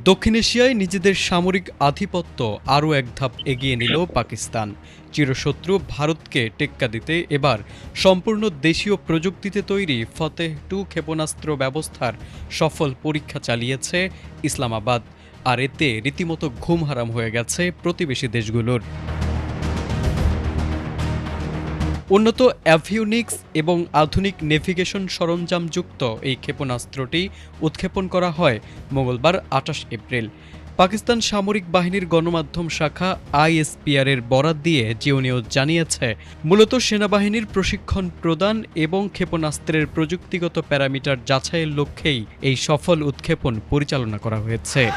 দক্ষিণ এশিয়ায় নিজেদের সামরিক আধিপত্য আরও এক ধাপ এগিয়ে নিল পাকিস্তান। চিরশত্রু ভারতকে টেক্কা দিতে এবার সম্পূর্ণ দেশীয় প্রযুক্তিতে তৈরি ফতেহ-2 ক্ষেপণাস্ত্র ব্যবস্থার সফল পরীক্ষা চালিয়েছে ইসলামাবাদ। আর এতে রীতিমতো ঘুম হারাম হয়ে গেছে প্রতিবেশী দেশগুলোর। উন্নত অ্যাভিওনিক্স এবং আধুনিক নেভিগেশন সরঞ্জামযুক্ত এই ক্ষেপণাস্ত্রটি উৎক্ষেপণ করা হয় মঙ্গলবার ২৮ এপ্রিল। পাকিস্তান সামরিক বাহিনীর গণমাধ্যম শাখা আইএসপিআর-এর বরাত দিয়ে জিও নিউজ জানিয়েছে, মূলত সেনাবাহিনীর প্রশিক্ষণ প্রদান এবং ক্ষেপণাস্ত্রের প্রযুক্তিগত প্যারামিটার যাচাইয়ের লক্ষ্যেই এই সফল উৎক্ষেপণ পরিচালনা করা হয়েছে।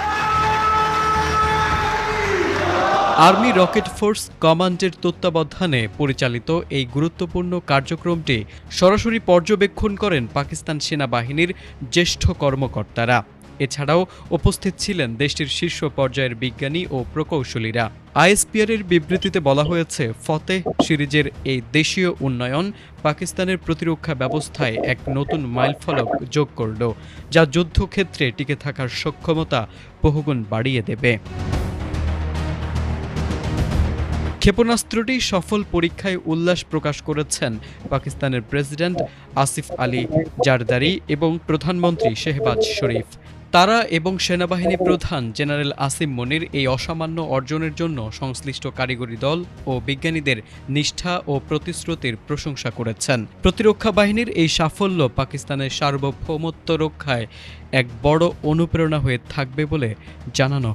আর্মি রকেট ফোর্স কমান্ডের তত্ত্বাবধানে পরিচালিত এই গুরুত্বপূর্ণ কার্যক্রমটি সরাসরি পর্যবেক্ষণ করেন পাকিস্তান সেনাবাহিনীর জ্যেষ্ঠ কর্মকর্তারা। এছাড়াও উপস্থিত ছিলেন দেশটির শীর্ষ পর্যায়ের বিজ্ঞানী ও প্রকৌশলীরা। আইএসপিআর-এর বিবৃতিতে বলা হয়েছে, ফতেহ সিরিজের এই দেশীয় উন্নয়ন পাকিস্তানের প্রতিরক্ষা ব্যবস্থায় এক নতুন মাইলফলক যোগ করল, যা যুদ্ধক্ষেত্রে টিকে থাকার সক্ষমতা বহুগুণ বাড়িয়ে দেবে। ক্ষেপণাস্ত্রটি সফল পরীক্ষায় উল্লাস প্রকাশ করেছেন পাকিস্তানের প্রেসিডেন্ট আসিফ আলী জারদারি এবং প্রধানমন্ত্রী শেহবাজ শরীফ। তারা এবং সেনাবাহিনী প্রধান জেনারেল আসিম মনির এই অসামান্য অর্জনের জন্য সংশ্লিষ্ট কারিগরি দল ও বিজ্ঞানীদের নিষ্ঠা ও প্রতিশ্রুতির প্রশংসা করেছেন। প্রতিরক্ষা বাহিনীর এই সাফল্য পাকিস্তানের সার্বভৌমত্ব রক্ষায় এক বড় অনুপ্রেরণা হয়ে থাকবে বলে জানানো